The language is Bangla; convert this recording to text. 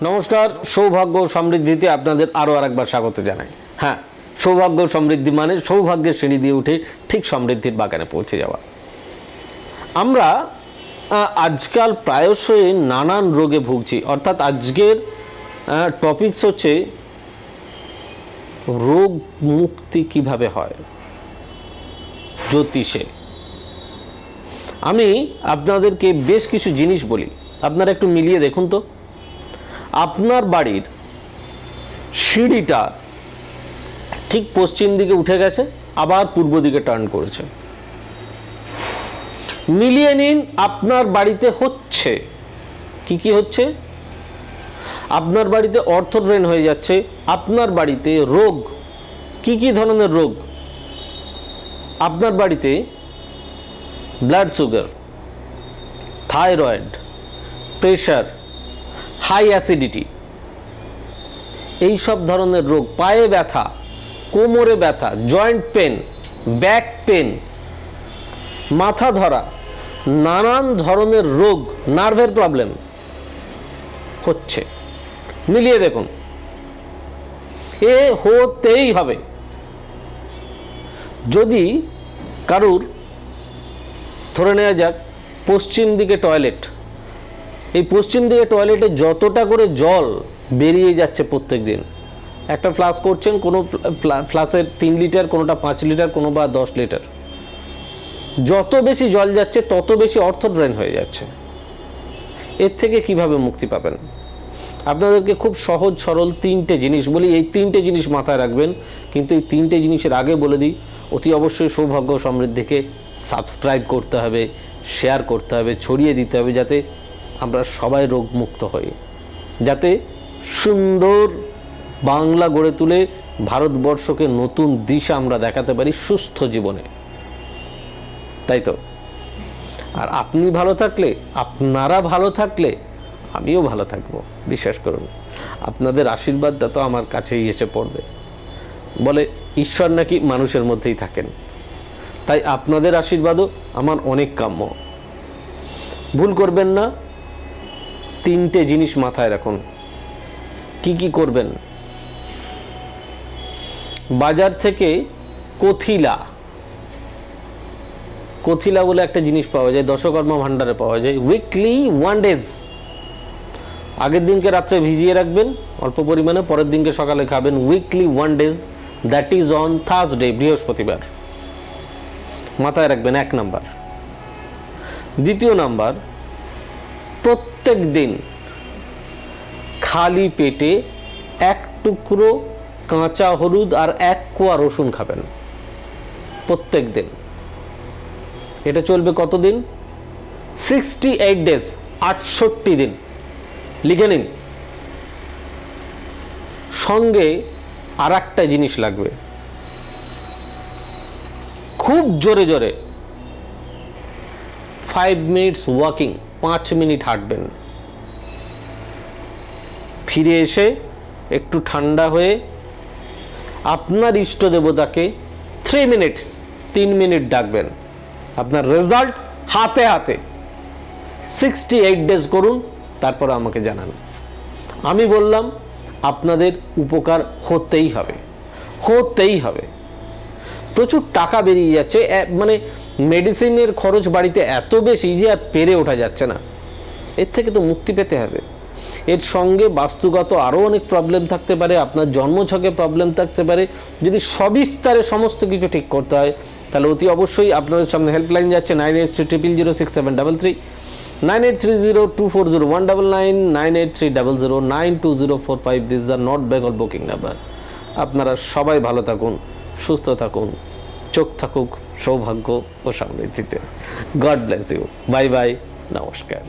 নমস্কার, সৌভাগ্য সমৃদ্ধিতে আপনাদের আরও আরেকবার স্বাগত জানাই। হ্যাঁ, সৌভাগ্য সমৃদ্ধি মানে সৌভাগ্যের সিঁড়ি দিয়ে উঠে ঠিক সমৃদ্ধির বাগানে পৌঁছে যাওয়া। আমরা আজকাল প্রায়শই নানান রোগে ভুগছি, অর্থাৎ আজকের টপিকস হচ্ছে রোগ মুক্তি কিভাবে হয় জ্যোতিষে। আমি আপনাদেরকে বেশ কিছু জিনিস বলি, আপনারা একটু মিলিয়ে দেখুন তো। আপনার বাড়ির সিঁড়িটা ঠিক পশ্চিম দিকে উঠে গেছে, আবার পূর্ব দিকে টার্ন করেছে। মিলিয়ে নিন আপনার বাড়িতে হচ্ছে কি কি হচ্ছে। আপনার বাড়িতে অর্থ ড্রেন হয়ে যাচ্ছে। আপনার বাড়িতে রোগ, কি কি ধরনের রোগ? আপনার বাড়িতে blood sugar, thyroid, pressure, high acidity, এই সব ধরনের রোগ, পায়ে ব্যথা, কোমরে ব্যথা, জয়েন্ট পেন, ব্যাক পেন, মাথা ধরা, নানান ধরনের রোগ, নার্ভের প্রবলেম হচ্ছে। মিলিয়ে দেখুন, এ হতেই হবে। যদি কারুর ধরে নেওয়া যাক পশ্চিম দিকে টয়লেট, এই পশ্চিম দিকে টয়লেটে যতটা করে জল বেরিয়ে যাচ্ছে প্রত্যেক দিন, একটা ফ্লাস করছেন, কোনো ফ্লাসের 3 লিটার, কোনোটা 5 লিটার, কোনো বা 10 লিটার, যত বেশি জল যাচ্ছে তত বেশি অর্থ ড্রেন হয়ে যাচ্ছে। এর থেকে কিভাবে মুক্তি পাবেন? আপনাদেরকে খুব সহজ সরল 3টে জিনিস বলি, এই 3টে জিনিস মাথায় রাখবেন। কিন্তু এই 3টে জিনিসের আগে বলে দিই, অতি অবশ্যই সৌভাগ্য সমৃদ্ধিকে সাবস্ক্রাইব করতে হবে, শেয়ার করতে হবে, ছড়িয়ে দিতে হবে, যাতে আমরা সবাই রোগমুক্ত হই, যাতে সুন্দর বাংলা গড়ে তুলে ভারতবর্ষকে নতুন দিশা আমরা দেখাতে পারি সুস্থ জীবনে, তাই তো? আর আপনি ভালো থাকলে, আপনারা ভালো থাকলে আমিও ভালো থাকবো, বিশ্বাস করুন। আপনাদের আশীর্বাদটা তো আমার কাছেই এসে পড়বে। বলে ঈশ্বর নাকি মানুষের মধ্যেই থাকেন, তাই আপনাদের আশীর্বাদও আমার অনেক কাম্য। ভুল করবেন না, 3টে জিনিস মাথায় রাখুন। কি কি করবেন? বাজার থেকে কথিলা বলে একটা জিনিস পাওয়া যায়, দশকর্মা ভান্ডারে পাওয়া যায়। উইকলি 1 ডেজ, আগের দিনকে রাত্রে ভিজিয়ে রাখবেন অল্প পরিমাণে, পরের দিনকে সকালে খাবেন। Weekly 1 days, that is on Thursday, বৃহস্পতিবার। মাথায় রাখবেন 1 নাম্বার। দ্বিতীয় নাম্বার, প্রত্যেক দিন খালি পেটে 1 টুকরো কাঁচা হলুদ আর 1 কোয়া রসুন খাবেন প্রত্যেক দিন। এটা চলবে কতদিন? 68 ডেজ, 68 দিন। লিখে নিন। সঙ্গে আর একটা জিনিস লাগবে, খুব জোরে জোরে 5 মিনিটস ওয়াকিং, 5 মিনিট হাঁটবেন। ফিরে এসে একটু ঠান্ডা হয়ে আপনার ইষ্ট দেবতাকে 3 মিনিট ডাকবেন। আপনার রেজাল্ট হাতে হাতে। 68 ডেজ করুন, তারপর আমাকে জানান। আমি বললাম, আপনাদের উপকার হতেই হবে, হতেই হবে। প্রচুর টাকা বেরিয়ে যাচ্ছে, মানে মেডিসিনের খরচ বাড়িতে এত বেশি যে আর পেরে ওঠা যাচ্ছে না। এর থেকে তো মুক্তি পেতে হবে। এর সঙ্গে বাস্তুগত আরও অনেক প্রবলেম থাকতে পারে, আপনার জন্মছকে প্রবলেম থাকতে পারে। যদি সবিস্তারে সমস্ত কিছু ঠিক করতে হয়, তাহলে অতি অবশ্যই আপনাদের সামনে হেল্পলাইন যাচ্ছে 9830006733, 9830240199, 9830092045। This is the north Bengal booking number. আপনারা সবাই ভালো থাকুন, সুস্থ থাকুন, চোখ থাকুক সৌভাগ্য ও সমৃদ্ধিতে। God bless you. Bye bye, নমস্কার।